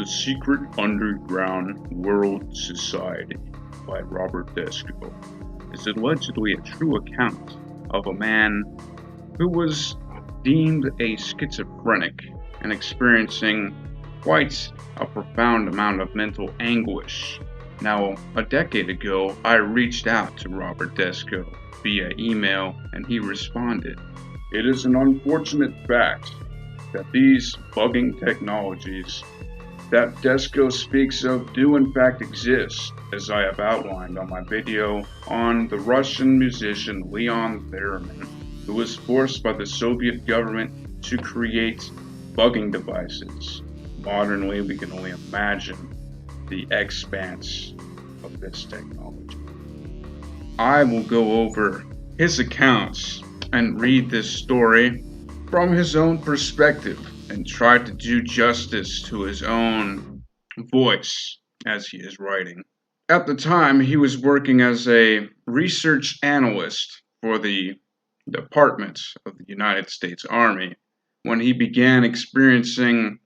The Secret Underground World Society by Robert Desco is allegedly a true account of a man who was deemed a schizophrenic and experiencing quite a profound amount of mental anguish. Now, a decade ago, I reached out to Robert Desco via email and he responded. It is an unfortunate fact that these bugging technologies that Desco speaks of do in fact exist, as I have outlined on my video on the Russian musician Leon Theremin, who was forced by the Soviet government to create bugging devices. Modernly, we can only imagine the expanse of this technology. I will go over his accounts and read this story from his own perspective and try to do justice to his own voice as he is writing. At the time, he was working as a research analyst for the Department of the United States Army when he began experiencing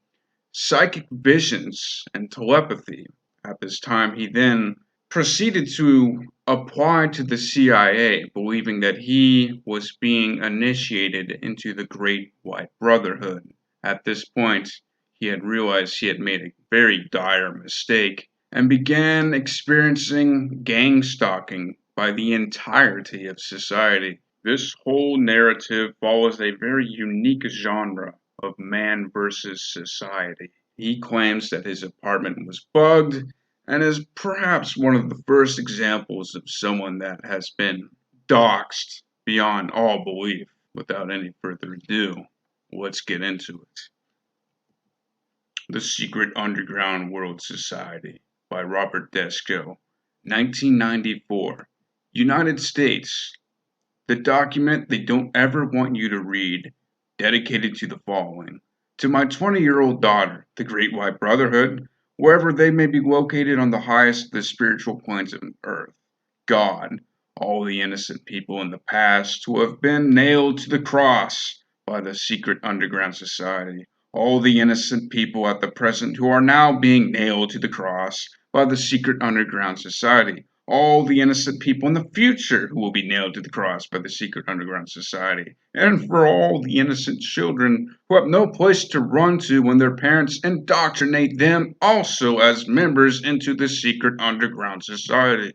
psychic visions and telepathy. At this time, he then proceeded to apply to the CIA, believing that he was being initiated into the Great White Brotherhood. At this point, he had realized he had made a very dire mistake and began experiencing gang stalking by the entirety of society. This whole narrative follows a very unique genre of man versus society. He claims that his apartment was bugged and is perhaps one of the first examples of someone that has been doxxed beyond all belief. Without any further ado, let's get into it. The Secret Underground World Society by Robert Desco, 1994, United States. The document they don't ever want you to read, dedicated to the following. To my 20-year-old daughter, the Great White Brotherhood, wherever they may be located on the highest of the spiritual planes of earth. God, all the innocent people in the past who have been nailed to the cross by the secret underground society. All the innocent people at the present who are now being nailed to the cross by the secret underground society. All the innocent people in the future who will be nailed to the cross by the secret underground society, and for all the innocent children who have no place to run to when their parents indoctrinate them also as members into the secret underground society.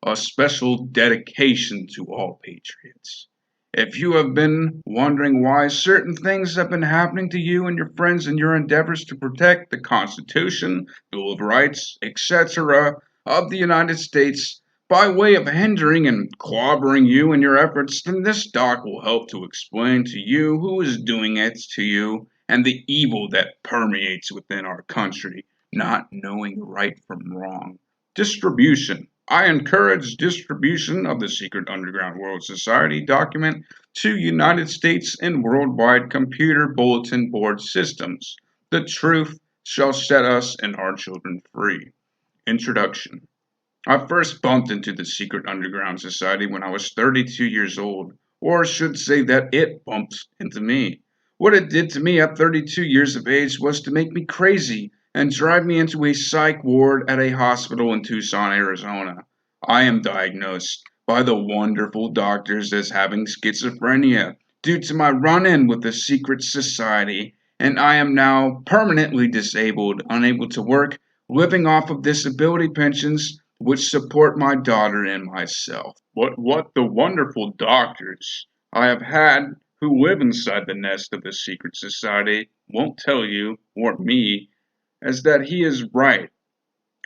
A special dedication to all patriots. If you have been wondering why certain things have been happening to you and your friends in your endeavors to protect the Constitution, Bill of Rights, etc., of the United States by way of hindering and clobbering you in your efforts, then this doc will help to explain to you who is doing it to you and the evil that permeates within our country, not knowing right from wrong. Distribution. I encourage distribution of the Secret Underground World Society document to United States and worldwide computer bulletin board systems. The truth shall set us and our children free. Introduction. I first bumped into the Secret Underground Society when I was 32 years old, or I should say that it bumped into me. What it did to me at 32 years of age was to make me crazy and drive me into a psych ward at a hospital in Tucson, Arizona. I am diagnosed by the wonderful doctors as having schizophrenia due to my run-in with the secret society, and I am now permanently disabled, unable to work, living off of disability pensions which support my daughter and myself. But what the wonderful doctors I have had who live inside the nest of the secret society won't tell you, or me, is that he is right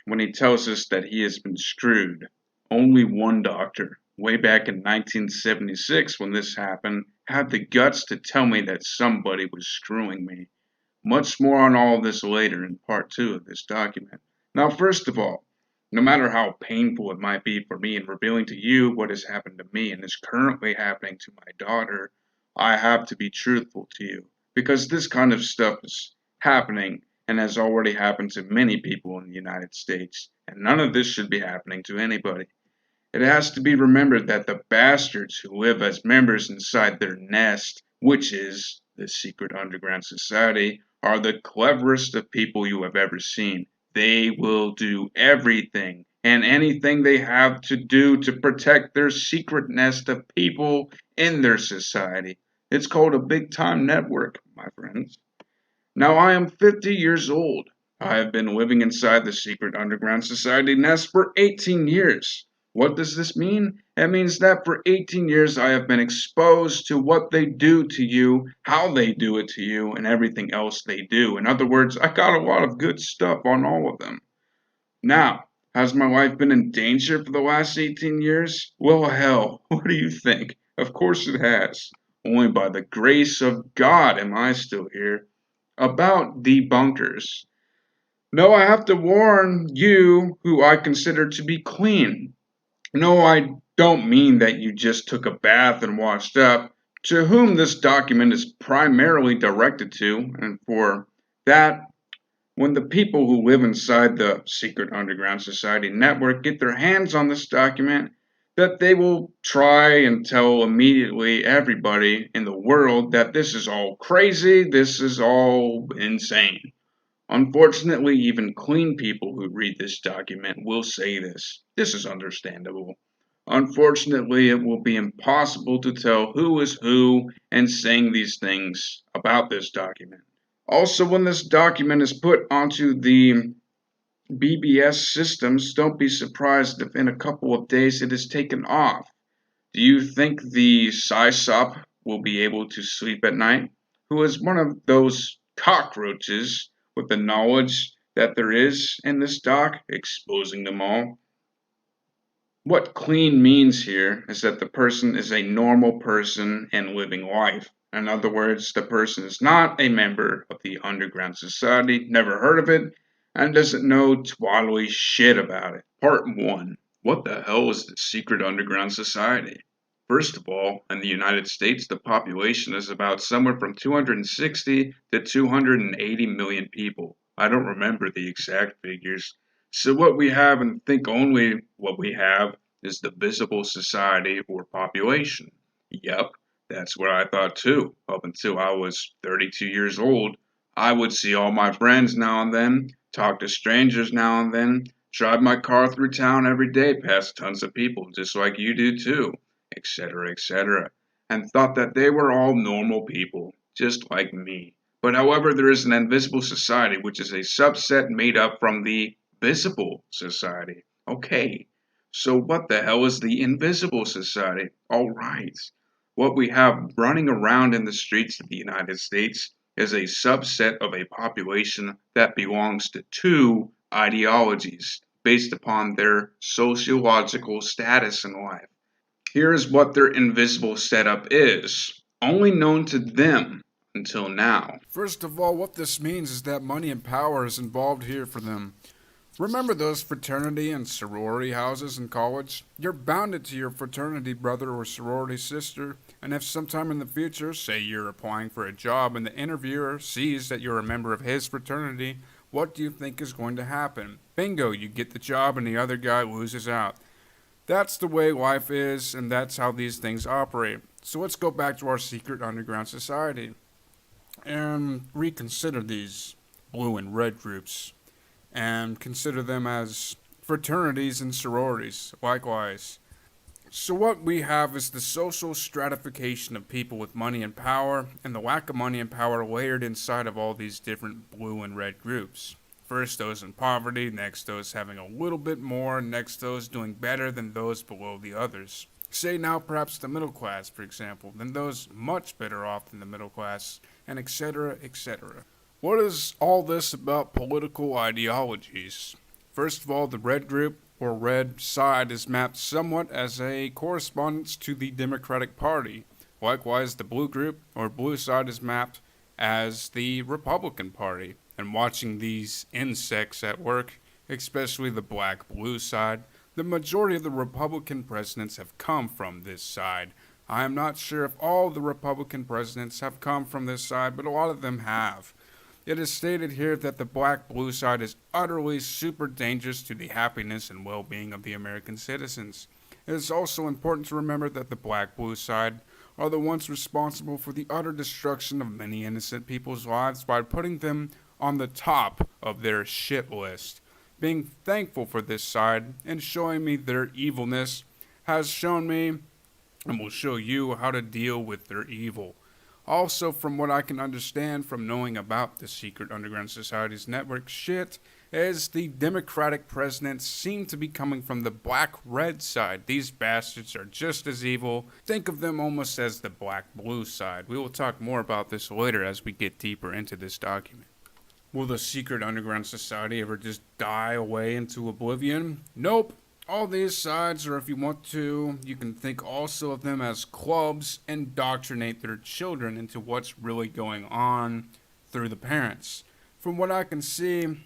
when he tells us that he has been screwed. Only one doctor, way back in 1976 when this happened, had the guts to tell me that somebody was screwing me. Much more on all of this later in part 2 of this document. Now, first of all, no matter how painful it might be for me in revealing to you what has happened to me and is currently happening to my daughter, I have to be truthful to you, because this kind of stuff is happening and has already happened to many people in the United States, and none of this should be happening to anybody. It has to be remembered that the bastards who live as members inside their nest, which is the secret underground society, are the cleverest of people you have ever seen. They will do everything and anything they have to do to protect their secret nest of people in their society. It's called a big time network, my friends. Now I am 50 years old. I have been living inside the secret underground society nest for 18 years. What does this mean? It means that for 18 years I have been exposed to what they do to you, how they do it to you, and everything else they do. In other words, I got a lot of good stuff on all of them. Now, has my life been in danger for the last 18 years? Well, hell, what do you think? Of course it has. Only by the grace of God am I still here. About debunkers. No, I have to warn you who I consider to be clean. No, I don't mean that you just took a bath and washed up, to whom this document is primarily directed to, and for that when the people who live inside the secret underground society network get their hands on this document, that they will try and tell immediately everybody in the world that this is all crazy, this is all insane. Unfortunately, even clean people who read this document will say this. This is understandable. Unfortunately, it will be impossible to tell who is who and saying these things about this document. Also, when this document is put onto the BBS systems, don't be surprised if in a couple of days it is taken off. Do you think the SISOP will be able to sleep at night? Who is one of those cockroaches with the knowledge that there is in this doc, exposing them all? What clean means here is that the person is a normal person and living life. In other words, the person is not a member of the underground society, never heard of it, and doesn't know twaddly shit about it. Part 1. What the hell is the secret underground society? First of all, in the United States, the population is about somewhere from 260 to 280 million people. I don't remember the exact figures. So what we have, and think only what we have, is the visible society or population. Yep, that's what I thought too, up until I was 32 years old. I would see all my friends now and then, talk to strangers now and then, drive my car through town every day past tons of people, just like you do too, etc., etc., and thought that they were all normal people, just like me. But however, there is an invisible society, which is a subset made up from the visible society. Okay, so what the hell is the invisible society? All right, what we have running around in the streets of the United States is a subset of a population that belongs to two ideologies based upon their sociological status in life. Here is what their invisible setup is, only known to them until now. First of all, what this means is that money and power is involved here for them. Remember those fraternity and sorority houses in college? You're bounded to your fraternity brother or sorority sister, and if sometime in the future, say you're applying for a job and the interviewer sees that you're a member of his fraternity, what do you think is going to happen? Bingo, you get the job and the other guy loses out. That's the way life is, and that's how these things operate. So let's go back to our secret underground society and reconsider these blue and red groups and consider them as fraternities and sororities, likewise. So what we have is the social stratification of people with money and power, and the lack of money and power layered inside of all these different blue and red groups. First those in poverty, next those having a little bit more, next those doing better than those below the others. Say now perhaps the middle class, for example, then those much better off than the middle class, and etc., etc. What is all this about political ideologies? First of all, the red group, or red side, is mapped somewhat as a correspondence to the Democratic Party. Likewise, the blue group, or blue side, is mapped as the Republican Party. And watching these insects at work, especially the black-blue side, the majority of the Republican presidents have come from this side. I am not sure if all the Republican presidents have come from this side, but a lot of them have. It is stated here that the black-blue side is utterly super dangerous to the happiness and well-being of the American citizens. It is also important to remember that the black-blue side are the ones responsible for the utter destruction of many innocent people's lives by putting them on the top of their shit list. Being thankful for this side and showing me their evilness has shown me and will show you how to deal with their evil. Also, from what I can understand from knowing about the secret underground society's network shit, is the Democratic presidents seem to be coming from the black-red side. These bastards are just as evil. Think of them almost as the black-blue side. We will talk more about this later as we get deeper into this document. Will the secret underground society ever just die away into oblivion? Nope. All these sides, or if you want to, you can think also of them as clubs, indoctrinate their children into what's really going on through the parents. From what I can see,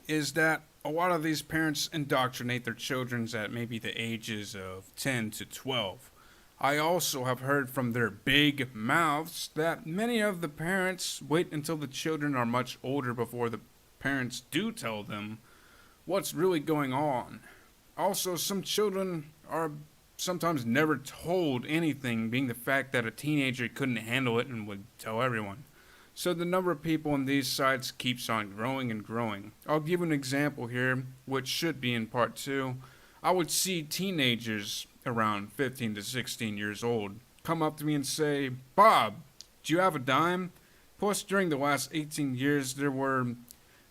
is that a lot of these parents indoctrinate their children at maybe the ages of 10 to 12. I also have heard from their big mouths that many of the parents wait until the children are much older before the parents do tell them what's really going on. Also, some children are sometimes never told anything, being the fact that a teenager couldn't handle it and would tell everyone. So the number of people on these sites keeps on growing and growing. I'll give an example here, which should be in part 2. I would see teenagers around 15 to 16 years old come up to me and say, "Bob, do you have a dime?" Plus, during the last 18 years, there were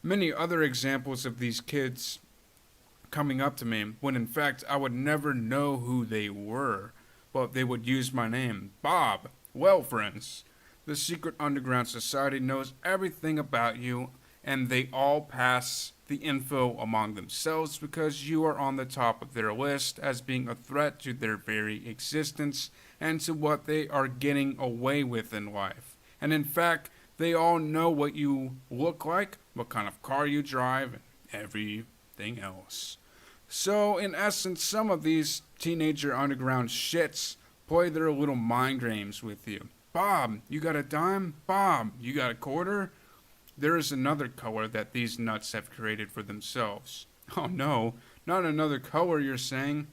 many other examples of these kids coming up to me when in fact I would never know who they were, but they would use my name. Bob. Well, friends, the secret underground society knows everything about you, and they all pass the info among themselves because you are on the top of their list as being a threat to their very existence and to what they are getting away with in life. And in fact, they all know what you look like, what kind of car you drive, and everything else. So, in essence, some of these teenager underground shits play their little mind games with you. Bob, you got a dime? Bob, you got a quarter? There is another color that these nuts have created for themselves. Oh no, not another color, you're saying?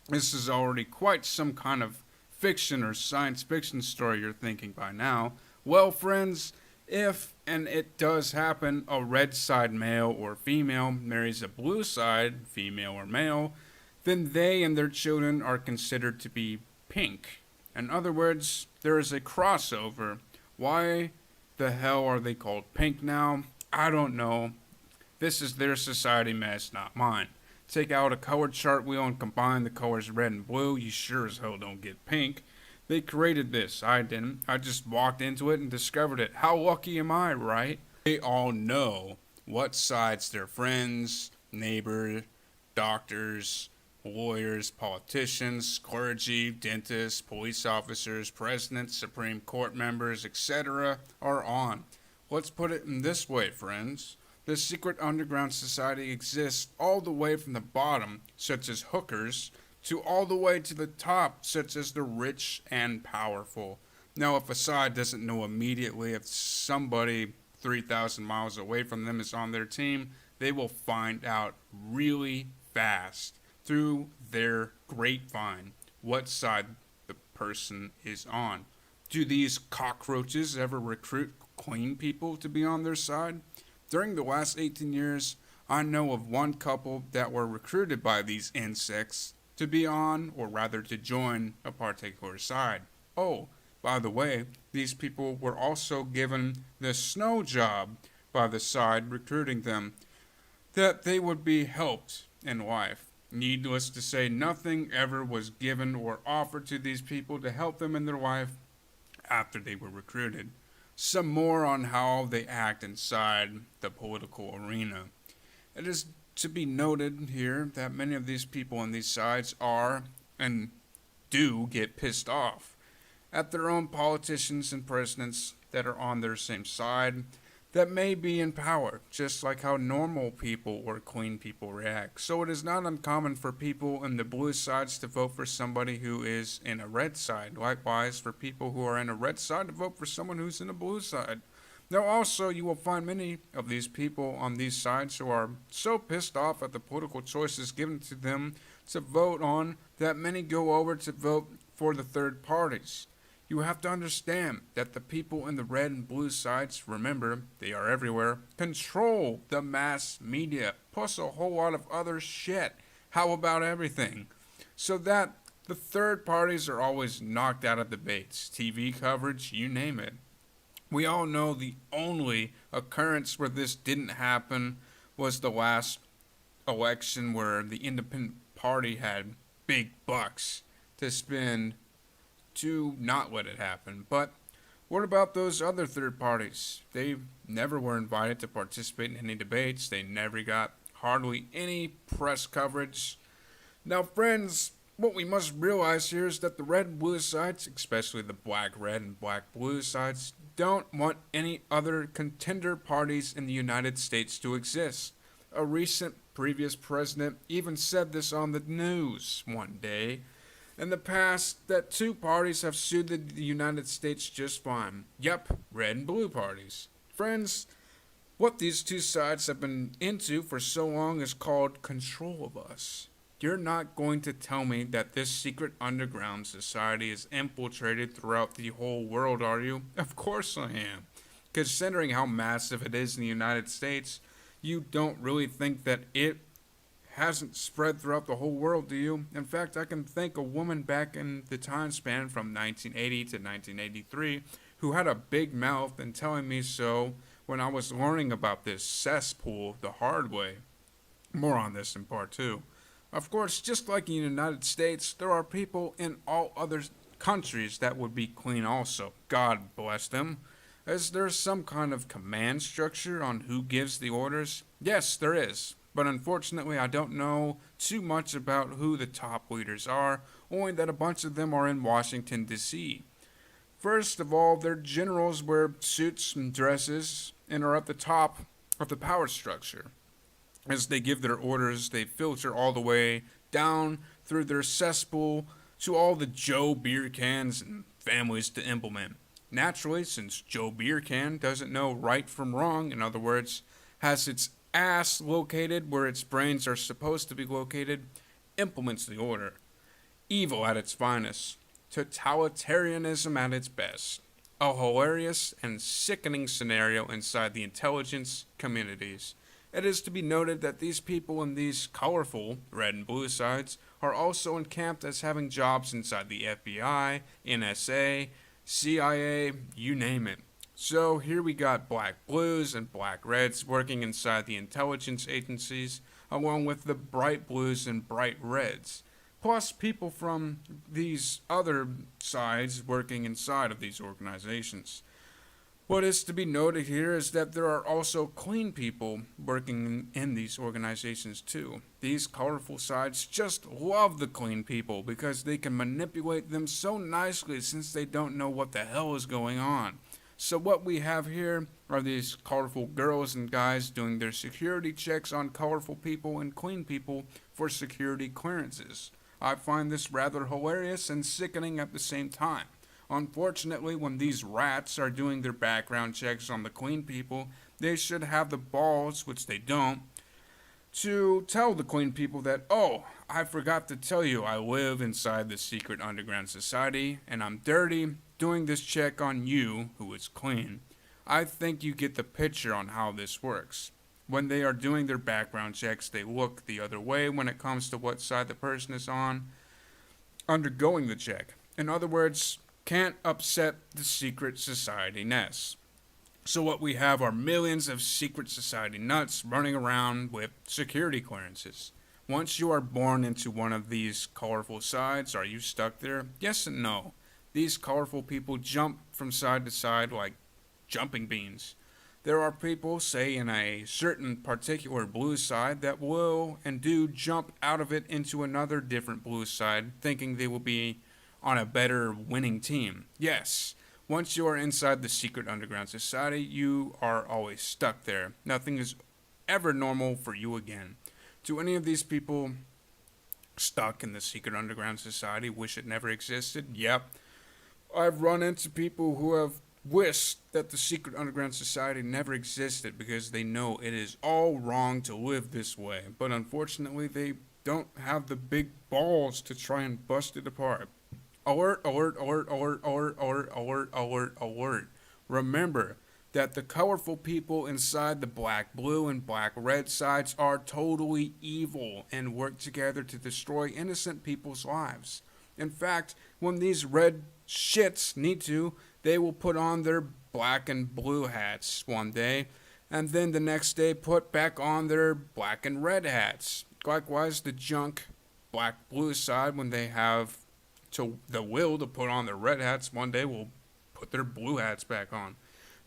This is already quite some kind of fiction or science fiction story you're thinking by now. Well, friends, if, and it does happen, a red side male or female marries a blue side female or male, then they and their children are considered to be pink. In other words, there is a crossover. Why the hell are they called pink now? I don't know. This is their society mess, not mine. Take out a color chart wheel and combine the colors red and blue, you sure as hell don't get pink. They created this. I didn't. I just walked into it and discovered it. How lucky am I, right? They all know what sides their friends, neighbors, doctors, lawyers, politicians, clergy, dentists, police officers, presidents, Supreme Court members, etc. are on. Let's put it in this way, friends. The secret underground society exists all the way from the bottom, such as hookers, to all the way to the top, such as the rich and powerful. Now, if a side doesn't know immediately if somebody 3,000 miles away from them is on their team, they will find out really fast through their grapevine what side the person is on. Do these cockroaches ever recruit clean people to be on their side? During the last 18 years, I know of one couple that were recruited by these insects to be on, or rather to join, a particular side. Oh, by the way, these people were also given the snow job by the side recruiting them, that they would be helped in life. Needless to say, nothing ever was given or offered to these people to help them in their life after they were recruited. Some more on how they act inside the political arena. It is to be noted here that many of these people on these sides are and do get pissed off at their own politicians and presidents that are on their same side that may be in power, just like how normal people or clean people react. So it is not uncommon for people in the blue sides to vote for somebody who is in a red side. Likewise, for people who are in a red side to vote for someone who's in a blue side. Now also, you will find many of these people on these sides who are so pissed off at the political choices given to them to vote on that many go over to vote for the third parties. You have to understand that the people in the red and blue sides, remember, they are everywhere, control the mass media, plus a whole lot of other shit. How about everything? So that the third parties are always knocked out of debates, TV coverage, you name it. We all know the only occurrence where this didn't happen was the last election where the independent party had big bucks to spend to not let it happen. But what about those other third parties? They never were invited to participate in any debates. They never got hardly any press coverage. Now, friends, what we must realize here is that the red and blue sides, especially the black red and black blue sides, don't want any other contender parties in the United States to exist. A recent previous president even said this on the news one day in the past that two parties have suited the United States just fine. Yep, red and blue parties. Friends, what these two sides have been into for so long is called control of us. You're not going to tell me that this secret underground society is infiltrated throughout the whole world, are you? Of course I am. Considering how massive it is in the United States, you don't really think that it hasn't spread throughout the whole world, do you? In fact, I can think a woman back in the time span from 1980 to 1983 who had a big mouth and telling me so when I was learning about this cesspool the hard way. More on this in part 2. Of course, just like in the United States, there are people in all other countries that would be clean also. God bless them. Is there some kind of command structure on who gives the orders? Yes, there is. But unfortunately, I don't know too much about who the top leaders are, only that a bunch of them are in Washington, D.C. First of all, their generals wear suits and dresses and are at the top of the power structure. As they give their orders, they filter all the way down through their cesspool to all the Joe beer cans and families to implement. Naturally, since Joe beer can doesn't know right from wrong, in other words, has its ass located where its brains are supposed to be located, implements the order. Evil at its finest. Totalitarianism at its best. A hilarious and sickening scenario inside the intelligence communities. It is to be noted that these people in these colorful red and blue sides are also encamped as having jobs inside the FBI, NSA, CIA, you name it. So here we got black blues and black reds working inside the intelligence agencies, along with the bright blues and bright reds, plus people from these other sides working inside of these organizations. What is to be noted here is that there are also clean people working in these organizations too. These colorful sides just love the clean people because they can manipulate them so nicely since they don't know what the hell is going on. So what we have here are these colorful girls and guys doing their security checks on colorful people and clean people for security clearances. I find this rather hilarious and sickening at the same time. Unfortunately, when these rats are doing their background checks on the clean people, they should have the balls, which they don't, to tell the clean people that, oh, I forgot to tell you I live inside the secret underground society, and I'm dirty, doing this check on you, who is clean. I think you get the picture on how this works. When they are doing their background checks, they look the other way when it comes to what side the person is on, undergoing the check. In other words, can't upset the secret society nest. So what we have are millions of secret society nuts running around with security clearances. Once you are born into one of these colorful sides, are you stuck there? Yes and no. These colorful people jump from side to side like jumping beans. There are people, say in a certain particular blue side, that will and do jump out of it into another different blue side, thinking they will be on a better winning team. Yes, once you are inside the secret underground society, you are always stuck there. Nothing is ever normal for you again. Do any of these people stuck in the secret underground society wish it never existed? Yep. I've run into people who have wished that the secret underground society never existed because they know it is all wrong to live this way. But unfortunately, they don't have the big balls to try and bust it apart. Alert, alert, alert, alert, alert, alert, alert, alert, alert. Remember that the colorful people inside the black, blue, and black red sides are totally evil and work together to destroy innocent people's lives. In fact, when these red shits need to, they will put on their black and blue hats one day, and then the next day put back on their black and red hats. Likewise, the junk black blue side, when they have to the will to put on their red hats, one day will put their blue hats back on.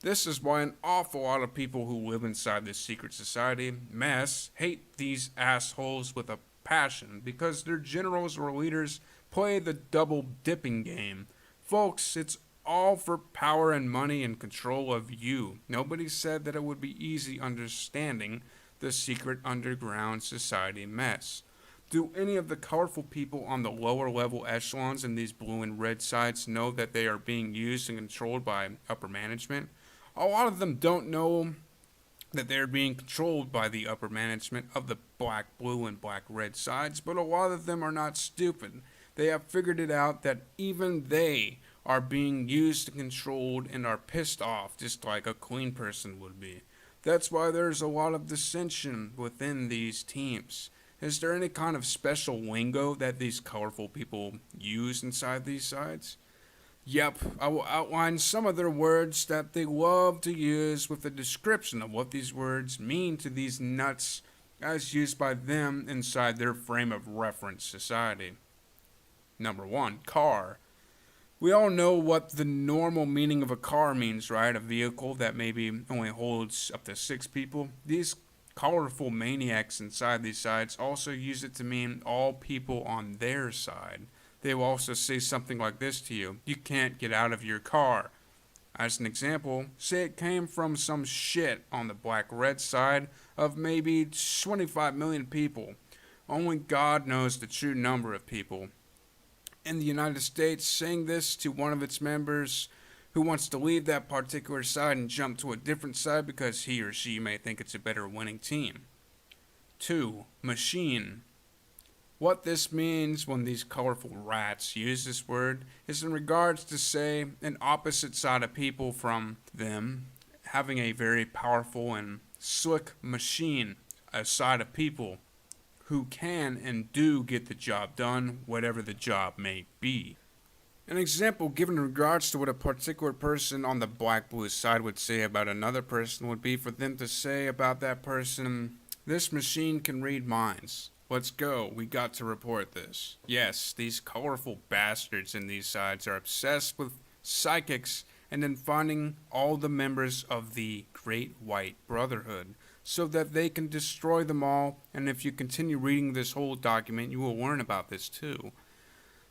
This is why an awful lot of people who live inside this secret society mess hate these assholes with a passion, because their generals or leaders play the double dipping game. Folks, it's all for power and money and control of you. Nobody said that it would be easy understanding the secret underground society mess. Do any of the colorful people on the lower level echelons in these blue and red sides know that they are being used and controlled by upper management? A lot of them don't know that they are being controlled by the upper management of the black, blue, and black red sides, but a lot of them are not stupid. They have figured it out that even they are being used and controlled and are pissed off just like a clean person would be. That's why there's a lot of dissension within these teams. Is there any kind of special lingo that these colorful people use inside these sides? Yep, I will outline some of their words that they love to use with a description of what these words mean to these nuts as used by them inside their frame of reference society. Number 1, car. We all know what the normal meaning of a car means, right? A vehicle that maybe only holds up to 6 people. These colorful maniacs inside these sides also use it to mean all people on their side. They will also say something like this to you: you can't get out of your car. As an example, say it came from some shit on the black-red side of maybe 25 million people. Only God knows the true number of people. In the United States, saying this to one of its members who wants to leave that particular side and jump to a different side because he or she may think it's a better winning team. 2. Machine. What this means when these colorful rats use this word is in regards to, say, an opposite side of people from them having a very powerful and slick machine, a side of people who can and do get the job done, whatever the job may be. An example given in regards to what a particular person on the black-blue side would say about another person would be for them to say about that person, "This machine can read minds. Let's go, we got to report this." Yes, these colorful bastards in these sides are obsessed with psychics and then finding all the members of the Great White Brotherhood so that they can destroy them all, and if you continue reading this whole document, you will learn about this too.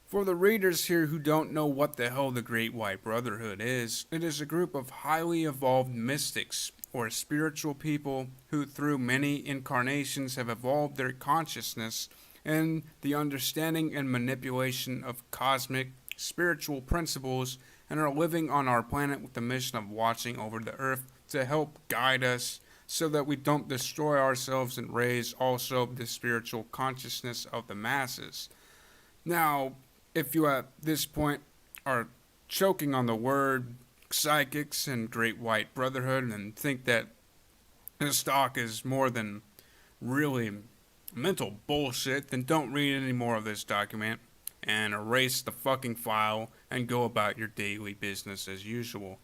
For the readers here who don't know what the hell the Great White Brotherhood is, it is a group of highly evolved mystics, or spiritual people who through many incarnations have evolved their consciousness and the understanding and manipulation of cosmic spiritual principles, and are living on our planet with the mission of watching over the earth to help guide us so that we don't destroy ourselves and raise also the spiritual consciousness of the masses. Now, if you at this point are choking on the word psychics and Great White Brotherhood and think that this talk is more than really mental bullshit, then don't read any more of this document and erase the fucking file and go about your daily business as usual.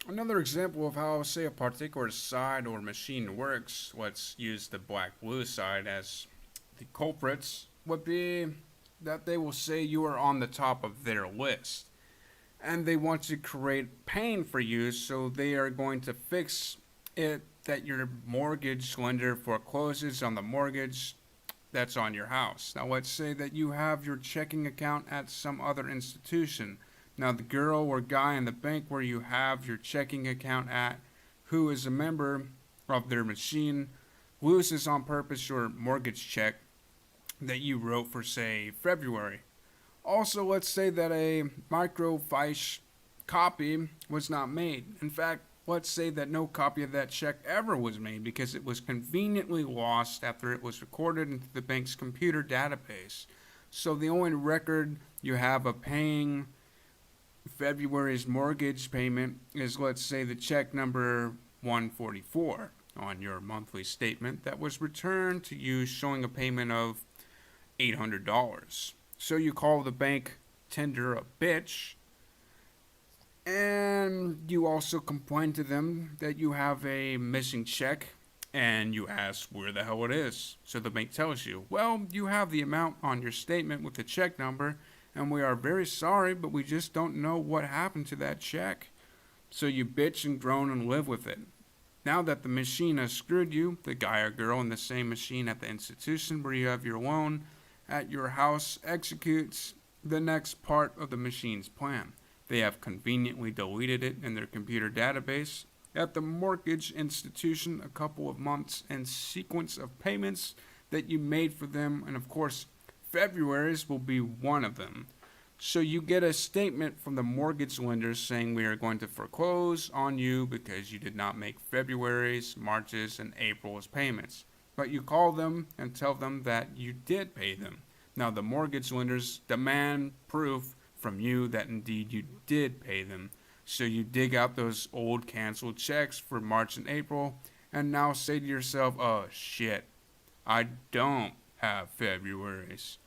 Another example of how, say, a particular side or machine works, let's use the black-blue side as the culprits, would be that they will say you are on the top of their list. And they want to create pain for you, so they are going to fix it that your mortgage lender forecloses on the mortgage that's on your house. Now let's say that you have your checking account at some other institution. Now the girl or guy in the bank where you have your checking account at, who is a member of their machine, loses on purpose your mortgage check that you wrote for, say, February. Also, let's say that a microfiche copy was not made. In fact, let's say that no copy of that check ever was made because it was conveniently lost after it was recorded into the bank's computer database. So the only record you have of paying February's mortgage payment is, let's say, the check number 144 on your monthly statement that was returned to you showing a payment of $800. So you call the bank tender a bitch, and you also complain to them that you have a missing check, and you ask where the hell it is. So the bank tells you, well, you have the amount on your statement with the check number, and we are very sorry, but we just don't know what happened to that check. So you bitch and groan and live with it. Now that the machine has screwed you, the guy or girl in the same machine at the institution where you have your loan at your house executes the next part of the machine's plan. They have conveniently deleted it in their computer database at the mortgage institution a couple of months and sequence of payments that you made for them, and of course, February's will be one of them. So you get a statement from the mortgage lenders saying we are going to foreclose on you because you did not make February's, March's, and April's payments. But you call them and tell them that you did pay them. Now the mortgage lenders demand proof from you that indeed you did pay them. So you dig out those old canceled checks for March and April and now say to yourself, oh shit, I don't have February's.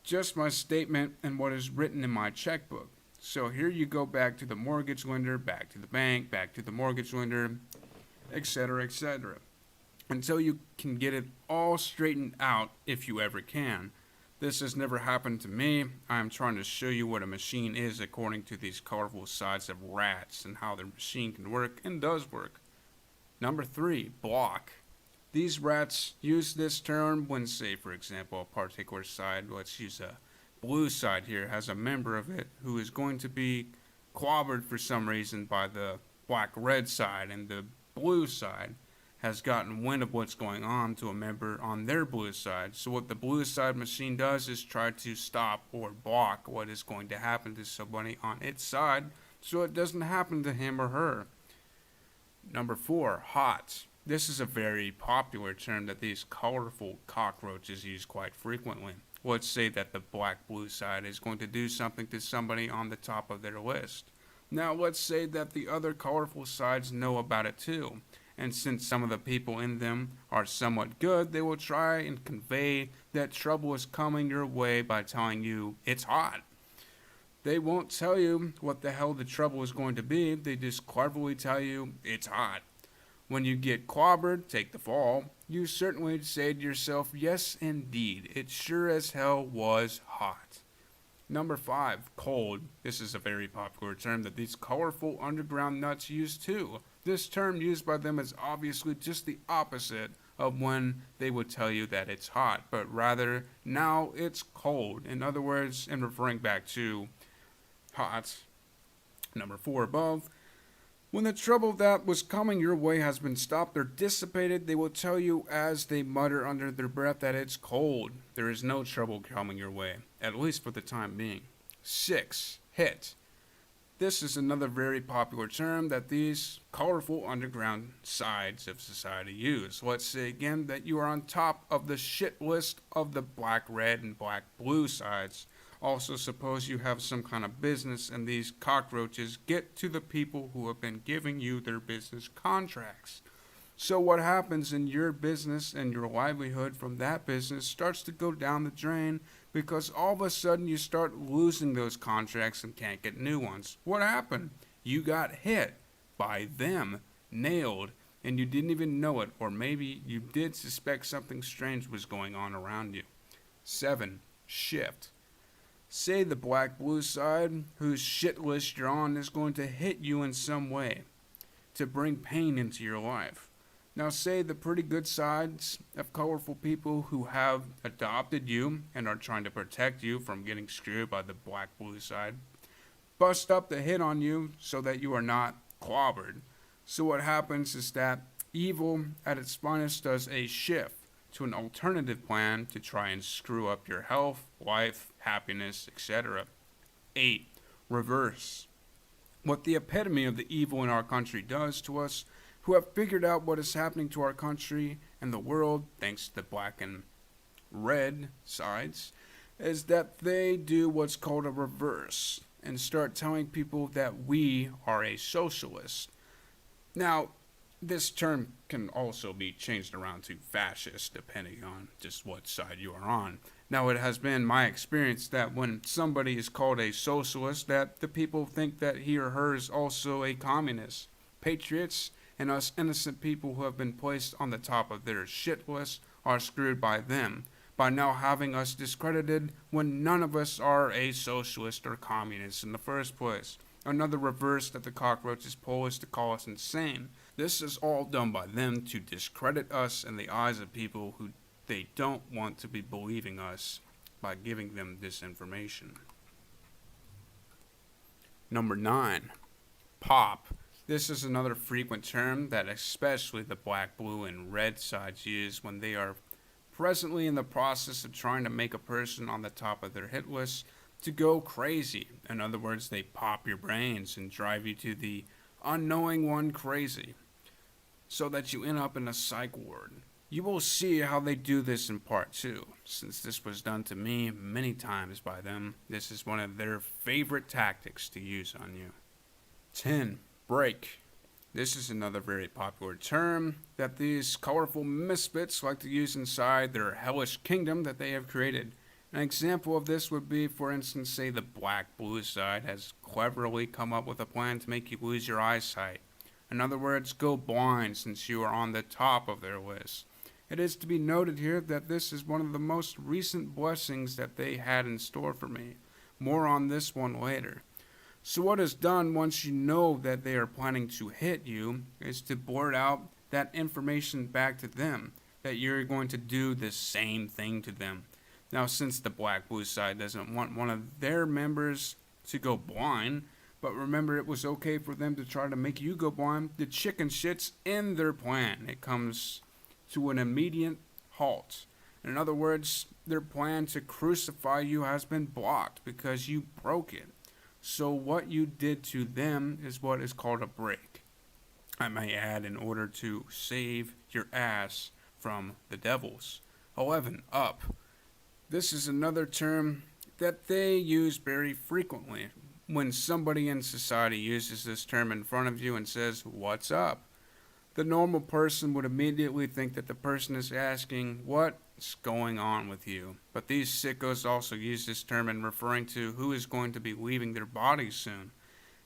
Just my statement and what is written in my checkbook. So here you go back to the mortgage lender, back to the bank, back to the mortgage lender, etc., etc. Until you can get it all straightened out if you ever can. This has never happened to me. I am trying to show you what a machine is according to these colorful sides of rats and how the machine can work and does work. Number 3, block. These rats use this term when, say, for example, a particular side, let's use a blue side here, has a member of it who is going to be clobbered for some reason by the black-red side, and the blue side has gotten wind of what's going on to a member on their blue side. So what the blue side machine does is try to stop or block what is going to happen to somebody on its side so it doesn't happen to him or her. Number 4, hot. This is a very popular term that these colorful cockroaches use quite frequently. Let's say that the black-blue side is going to do something to somebody on the top of their list. Now let's say that the other colorful sides know about it too. And since some of the people in them are somewhat good, they will try and convey that trouble is coming your way by telling you it's hot. They won't tell you what the hell the trouble is going to be, they just cleverly tell you it's hot. When you get clobbered, take the fall, you certainly say to yourself, yes indeed, it sure as hell was hot. Number 5, cold. This is a very popular term that these colorful underground nuts use too. This term used by them is obviously just the opposite of when they would tell you that it's hot, but rather, now it's cold. In other words, and referring back to hot, number 4 above, when the trouble that was coming your way has been stopped or dissipated, they will tell you as they mutter under their breath that it's cold. There is no trouble coming your way, at least for the time being. 6, hit. This is another very popular term that these colorful underground sides of society use. Let's say again that you are on top of the shit list of the black, red, and black, blue sides. Also, suppose you have some kind of business and these cockroaches get to the people who have been giving you their business contracts. So what happens in your business and your livelihood from that business starts to go down the drain because all of a sudden you start losing those contracts and can't get new ones. What happened? You got hit by them, nailed, and you didn't even know it, or maybe you did suspect something strange was going on around you. 7, shift. Say the black-blue side, whose shit list you're on, is going to hit you in some way to bring pain into your life. Now say the pretty good sides of colorful people who have adopted you and are trying to protect you from getting screwed by the black-blue side, bust up the hit on you so that you are not clobbered. So what happens is that evil at its finest does a shift to an alternative plan to try and screw up your health, life, happiness, etc. 8, reverse. What the epitome of the evil in our country does to us who have figured out what is happening to our country and the world thanks to the black and red sides is that they do what's called a reverse and start telling people that we are a socialist. Now, this term can also be changed around to fascist depending on just what side you are on. Now, it has been my experience that when somebody is called a socialist, that the people think that he or her is also a communist. Patriots and us innocent people who have been placed on the top of their shit list are screwed by them by now having us discredited when none of us are a socialist or communist in the first place. Another reverse that the cockroaches pull is to call us insane. This is all done by them to discredit us in the eyes of people who they don't want to be believing us by giving them this information. Number 9. Pop. This is another frequent term that especially the black, blue, and red sides use when they are presently in the process of trying to make a person on the top of their hit list to go crazy. In other words, they pop your brains and drive you to the unknowing one crazy so that you end up in a psych ward. You will see how they do this in part 2. Since this was done to me many times by them, this is one of their favorite tactics to use on you. 10. Break. This is another very popular term that these colorful misfits like to use inside their hellish kingdom that they have created. An example of this would be, for instance, say the black-blue side has cleverly come up with a plan to make you lose your eyesight. In other words, go blind since you are on the top of their list. It is to be noted here that this is one of the most recent blessings that they had in store for me. More on this one later. So what is done once you know that they are planning to hit you is to blurt out that information back to them, that you're going to do the same thing to them. Now, since the black-blue side doesn't want one of their members to go blind, but remember it was okay for them to try to make you go blind, the chicken shit's in their plan. It comes to an immediate halt. In other words, their plan to crucify you has been blocked because you broke it. So what you did to them is what is called a break. I may add, in order to save your ass from the devils. 11. Up. This is another term that they use very frequently. When somebody in society uses this term in front of you and says, "What's up?" the normal person would immediately think that the person is asking, "What's going on with you?" But these sickos also use this term in referring to who is going to be leaving their body soon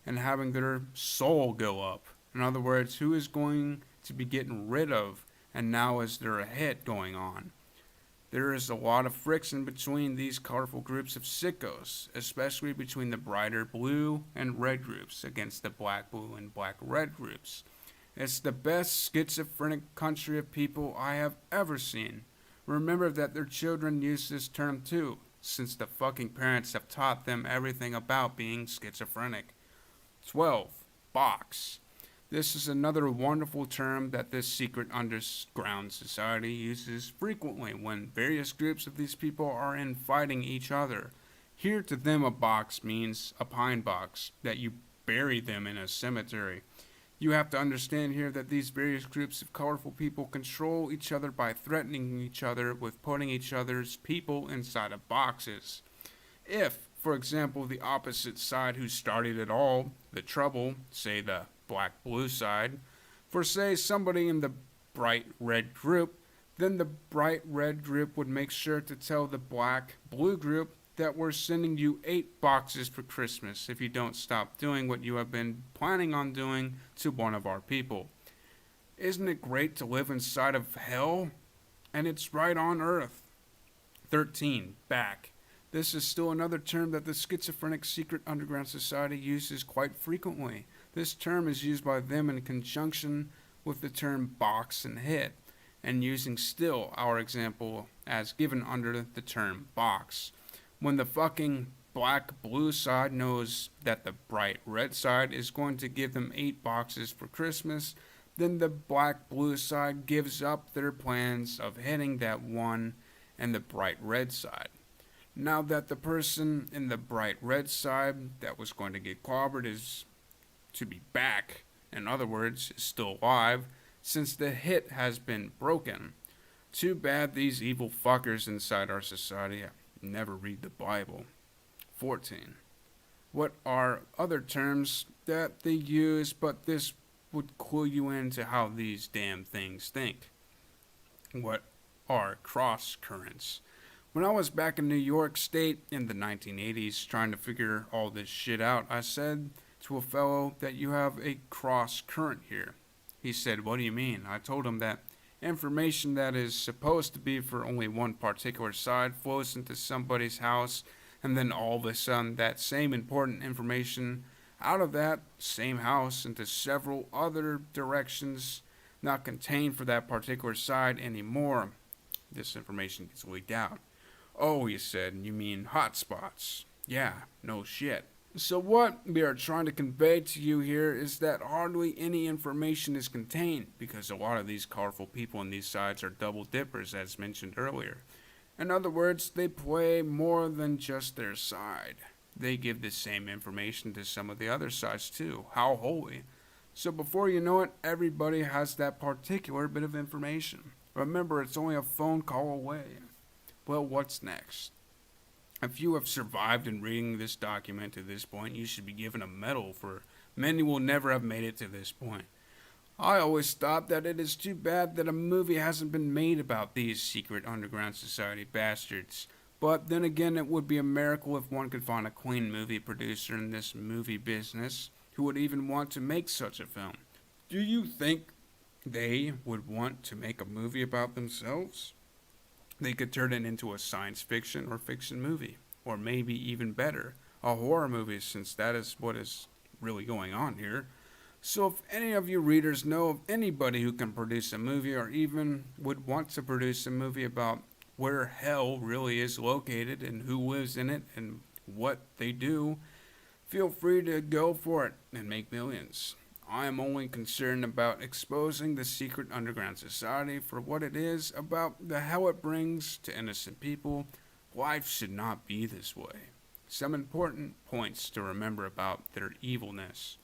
and having their soul go up. In other words, who is going to be getting rid of, and now is there a hit going on? There is a lot of friction between these colorful groups of sickos, especially between the brighter blue and red groups against the black, blue, and black, red groups. It's the best schizophrenic country of people I have ever seen. Remember that their children use this term too, since the fucking parents have taught them everything about being schizophrenic. 12. Box. This is another wonderful term that this secret underground society uses frequently when various groups of these people are in fighting each other. Here to them a box means a pine box, that you bury them in a cemetery. You have to understand here that these various groups of colorful people control each other by threatening each other with putting each other's people inside of boxes. If, for example, the opposite side who started it all, the trouble, say the black-blue side, for say somebody in the bright red group, then the bright red group would make sure to tell the black-blue group that we're sending you 8 boxes for Christmas if you don't stop doing what you have been planning on doing to one of our people. Isn't it great to live inside of hell? And it's right on Earth. 13. Back. This is still another term that the schizophrenic secret underground society uses quite frequently. This term is used by them in conjunction with the term box and hit, and using still our example as given under the term box. When the fucking black-blue side knows that the bright red side is going to give them 8 boxes for Christmas, then the black-blue side gives up their plans of hitting that one and the bright red side. Now that the person in the bright red side that was going to get clobbered is to be back, in other words, is still alive, since the hit has been broken. Too bad these evil fuckers inside our society never read the Bible. 14. What are other terms that they use, but this would clue you into how these damn things think? What are cross currents? When I was back in New York State in the 1980s trying to figure all this shit out, I said to a fellow that you have a cross current here. He said, "What do you mean?" I told him that information that is supposed to be for only one particular side flows into somebody's house, and then all of a sudden that same important information out of that same house into several other directions not contained for that particular side anymore. This information gets leaked out. "Oh," he said, "you mean hotspots." Yeah, no shit. So what we are trying to convey to you here is that hardly any information is contained, because a lot of these colorful people on these sides are double dippers, as mentioned earlier. In other words, they play more than just their side. They give the same information to some of the other sides too. How holy. So before you know it, everybody has that particular bit of information. Remember, it's only a phone call away. Well, what's next? If you have survived in reading this document to this point, you should be given a medal, for many will never have made it to this point. I always thought that it is too bad that a movie hasn't been made about these secret underground society bastards. But then again, it would be a miracle if one could find a clean movie producer in this movie business who would even want to make such a film. Do you think they would want to make a movie about themselves? They could turn it into a science fiction or fiction movie, or maybe even better, a horror movie, since that is what is really going on here. So if any of you readers know of anybody who can produce a movie, or even would want to produce a movie about where hell really is located and who lives in it and what they do, feel free to go for it and make millions. I am only concerned about exposing the secret underground society for what it is, about the hell it brings to innocent people. Life should not be this way. Some important points to remember about their evilness.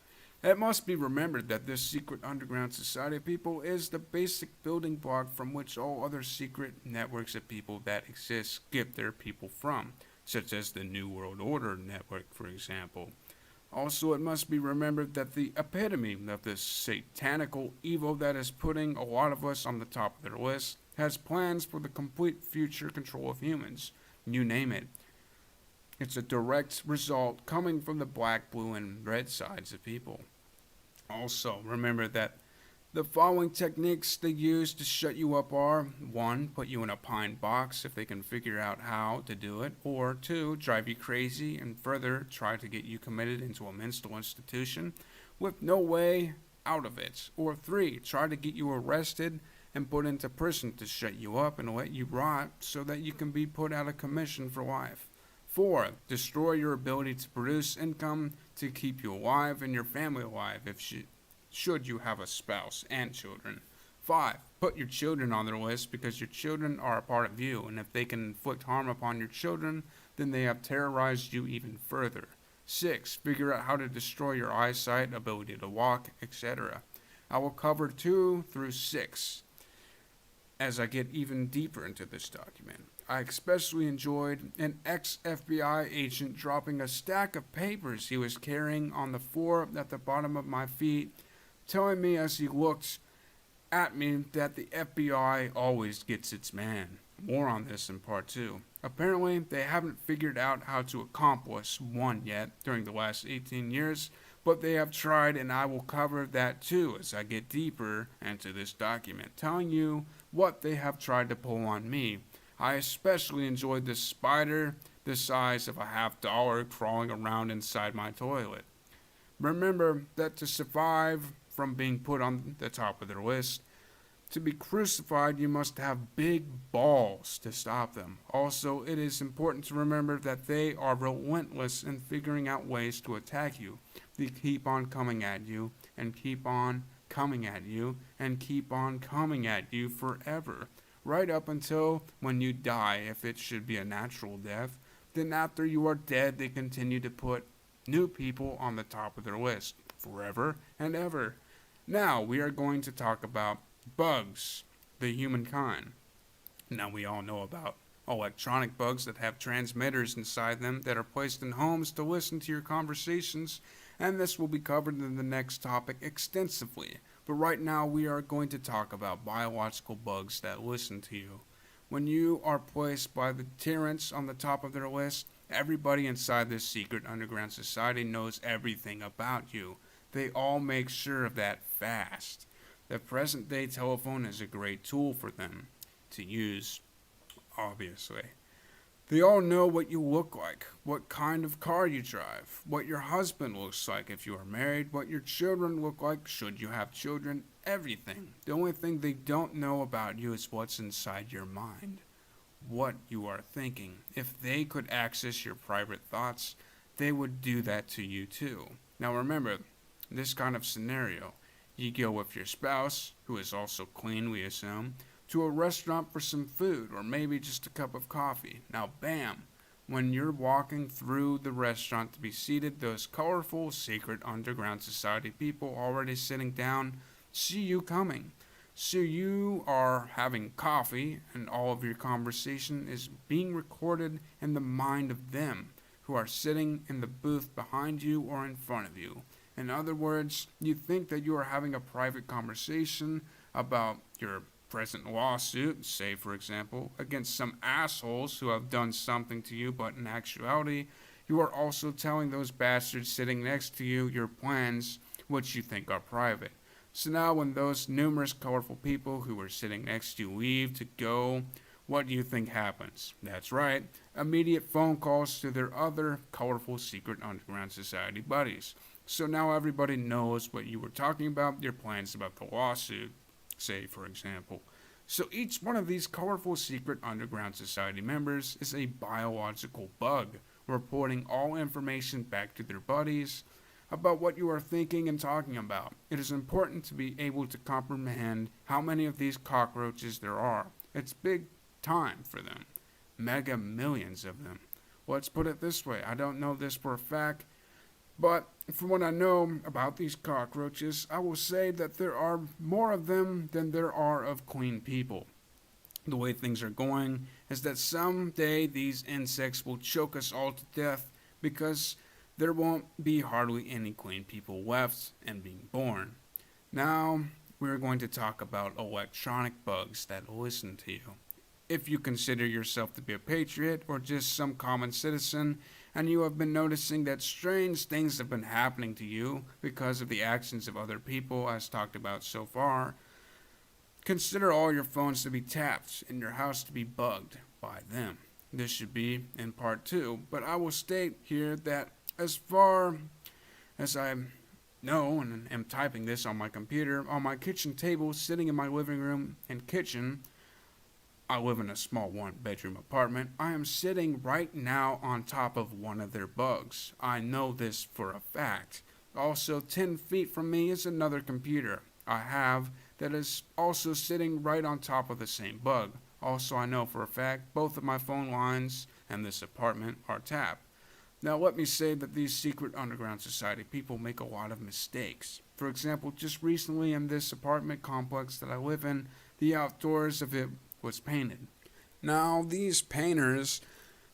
It must be remembered that this secret underground society of people is the basic building block from which all other secret networks of people that exist get their people from, such as the New World Order network, for example. Also, it must be remembered that the epitome of this satanical evil that is putting a lot of us on the top of their list has plans for the complete future control of humans. You name it. It's a direct result coming from the black, blue, and red sides of people. Also, remember that the following techniques they use to shut you up are: 1. Put you in a pine box if they can figure out how to do it, or 2. Drive you crazy and further try to get you committed into a mental institution with no way out of it, or 3. Try to get you arrested and put into prison to shut you up and let you rot so that you can be put out of commission for life. 4. Destroy your ability to produce income to keep you alive and your family alive should you have a spouse and children. 5. Put your children on their list because your children are a part of you, and if they can inflict harm upon your children, then they have terrorized you even further. 6. Figure out how to destroy your eyesight, ability to walk, etc. I will cover 2 through 6 as I get even deeper into this document. I especially enjoyed an ex-FBI agent dropping a stack of papers he was carrying on the floor at the bottom of my feet, telling me as he looked at me that the FBI always gets its man. More on this in part 2. Apparently, they haven't figured out how to accomplish one yet during the last 18 years, but they have tried, and I will cover that too as I get deeper into this document, telling you what they have tried to pull on me. I especially enjoyed this spider the size of a $50 crawling around inside my toilet. Remember that to survive from being put on the top of their list, to be crucified, you must have big balls to stop them. Also, it is important to remember that they are relentless in figuring out ways to attack you. They keep on coming at you, and keep on coming at you, and keep on coming at you forever. Right up until when you die, if it should be a natural death. Then after you are dead, they continue to put new people on the top of their list, forever and ever. Now, we are going to talk about bugs, the humankind. Now, we all know about Electronic bugs that have transmitters inside them that are placed in homes to listen to your conversations, and this will be covered in the next topic extensively. But right now, we are going to talk about biological bugs that listen to you. When you are placed by the tyrants on the top of their list, everybody inside this secret underground society knows everything about you. They all make sure of that fast. The present day telephone is a great tool for them to use, obviously. They all know what you look like, what kind of car you drive, what your husband looks like if you are married, what your children look like should you have children, everything. The only thing they don't know about you is what's inside your mind, what you are thinking. If they could access your private thoughts, they would do that to you too. Now remember, this kind of scenario, you go with your spouse, who is also clean, we assume, to a restaurant for some food or maybe just a cup of coffee. Now, bam! When you're walking through the restaurant to be seated, those colorful, secret underground society people already sitting down see you coming. So you are having coffee, and all of your conversation is being recorded in the mind of them who are sitting in the booth behind you or in front of you. In other words, you think that you are having a private conversation about your present lawsuit, say for example, against some assholes who have done something to you, but in actuality, you are also telling those bastards sitting next to you your plans, which you think are private. So now when those numerous colorful people who were sitting next to you leave to go, what do you think happens? That's right, immediate phone calls to their other colorful secret underground society buddies. So now everybody knows what you were talking about, your plans about the lawsuit, say, for example. So each one of these colorful secret underground society members is a biological bug, reporting all information back to their buddies about what you are thinking and talking about. It is important to be able to comprehend how many of these cockroaches there are. It's big time for them. Mega millions of them. Let's put it this way, I don't know this for a fact, but from what I know about these cockroaches, I will say that there are more of them than there are of clean people. The way things are going is that someday these insects will choke us all to death because there won't be hardly any clean people left and being born. Now, we're going to talk about electronic bugs that listen to you. If you consider yourself to be a patriot or just some common citizen, and you have been noticing that strange things have been happening to you because of the actions of other people, as talked about so far, consider all your phones to be tapped and your house to be bugged by them. This should be in part 2, but I will state here that as far as I know and am typing this on my computer, on my kitchen table, sitting in my living room and kitchen, I live in a small one-bedroom apartment. I am sitting right now on top of one of their bugs. I know this for a fact. Also, 10 feet from me is another computer I have that is also sitting right on top of the same bug. Also, I know for a fact both of my phone lines and this apartment are tapped. Now, let me say that these secret underground society people make a lot of mistakes. For example, just recently in this apartment complex that I live in, the outdoors of it was painted. Now, these painters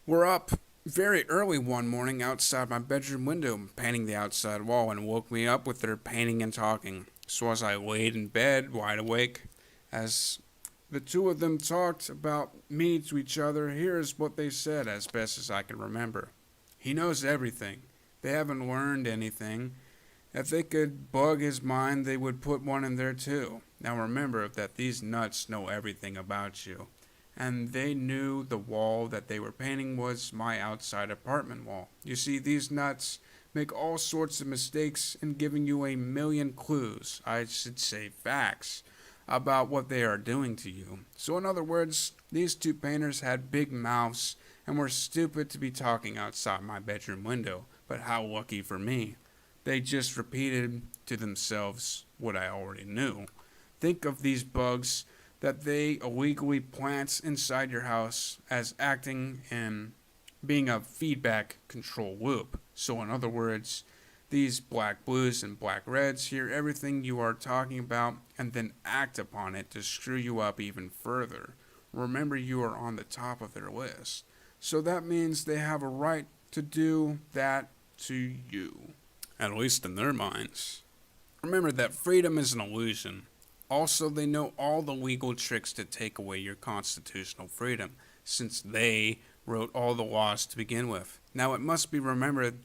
were up very early one morning outside my bedroom window, painting the outside wall, and woke me up with their painting and talking. So as I laid in bed, wide awake, as the two of them talked about me to each other, here's what they said as best as I can remember. He knows everything. They haven't learned anything. If they could bug his mind, they would put one in there too. Now remember that these nuts know everything about you. And they knew the wall that they were painting was my outside apartment wall. You see, these nuts make all sorts of mistakes in giving you a million clues, I should say facts, about what they are doing to you. So in other words, these two painters had big mouths and were stupid to be talking outside my bedroom window. But how lucky for me. They just repeated to themselves what I already knew. Think of these bugs that they illegally plant inside your house as acting and being a feedback control loop. So in other words, these black blues and black reds hear everything you are talking about and then act upon it to screw you up even further. Remember, you are on the top of their list. So that means they have a right to do that to you. At least in their minds. Remember that freedom is an illusion. Also, they know all the legal tricks to take away your constitutional freedom, since they wrote all the laws to begin with. Now, it must be remembered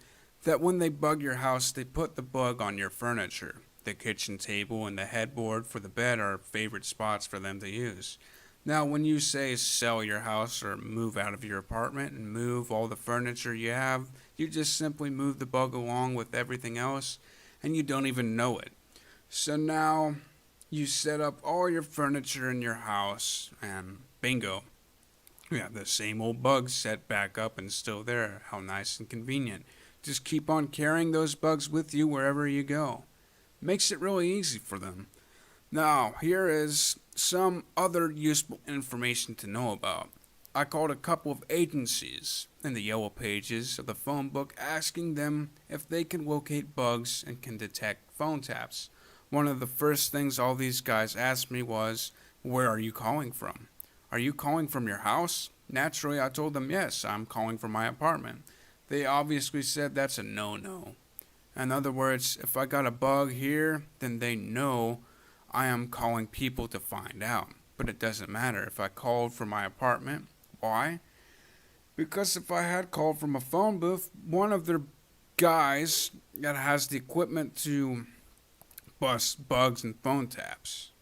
that when they bug your house, they put the bug on your furniture. The kitchen table and the headboard for the bed are favorite spots for them to use. Now, when you say sell your house or move out of your apartment and move all the furniture you have, you just simply move the bug along with everything else, and you don't even know it. So now, you set up all your furniture in your house, and bingo, you have the same old bugs set back up and still there. How nice and convenient. Just keep on carrying those bugs with you wherever you go. Makes it really easy for them. Now, here is some other useful information to know about. I called a couple of agencies in the yellow pages of the phone book asking them if they can locate bugs and can detect phone taps. One of the first things all these guys asked me was, "Where are you calling from? Are you calling from your house?" Naturally, I told them, yes, I'm calling from my apartment. They obviously said that's a no-no. In other words, if I got a bug here, then they know I am calling people to find out. But it doesn't matter if I called from my apartment. Why? Because if I had called from a phone booth, one of their guys that has the equipment to bust bugs and phone taps,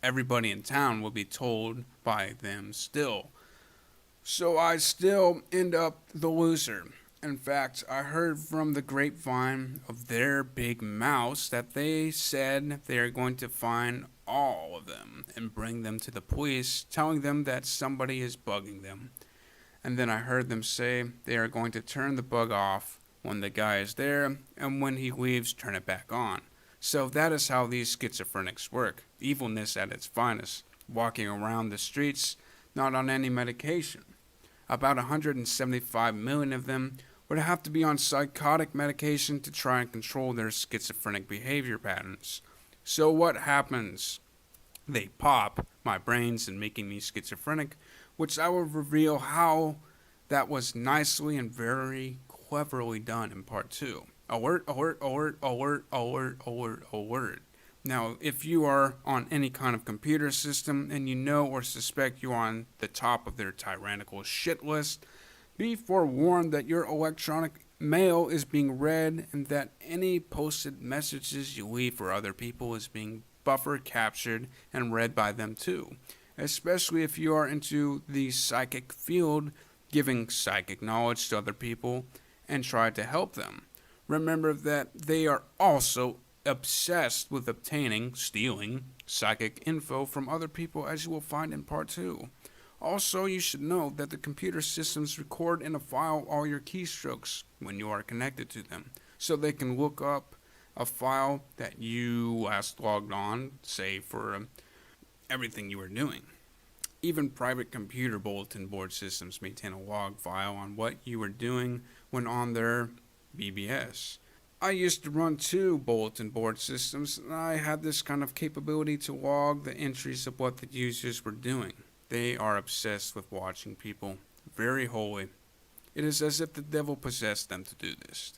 everybody in town will be told by them still. So I still end up the loser. In fact, I heard from the grapevine of their big mouse that they said they are going to find all of them and bring them to the police, telling them that somebody is bugging them. And then I heard them say they are going to turn the bug off when the guy is there, and when he leaves, turn it back on. So that is how these schizophrenics work. Evilness at its finest, walking around the streets, not on any medication. About 175 million of them would have to be on psychotic medication to try and control their schizophrenic behavior patterns. So what happens? They pop my brains and making me schizophrenic, which I will reveal how that was nicely and very cleverly done in part 2. Alert, alert, alert, alert, alert, alert, alert. Now, if you are on any kind of computer system and you know or suspect you are on the top of their tyrannical shit list, be forewarned that your electronic mail is being read and that any posted messages you leave for other people is being buffer captured and read by them too. Especially if you are into the psychic field, giving psychic knowledge to other people and try to help them. Remember that they are also obsessed with obtaining, stealing, psychic info from other people, as you will find in part 2. Also, you should know that the computer systems record in a file all your keystrokes when you are connected to them, so they can look up a file that you last logged on, say for everything you were doing. Even private computer bulletin board systems maintain a log file on what you were doing when on their BBS. I used to run 2 bulletin board systems, and I had this kind of capability to log the entries of what the users were doing. They are obsessed with watching people. Very holy. It is as if the devil possessed them to do this.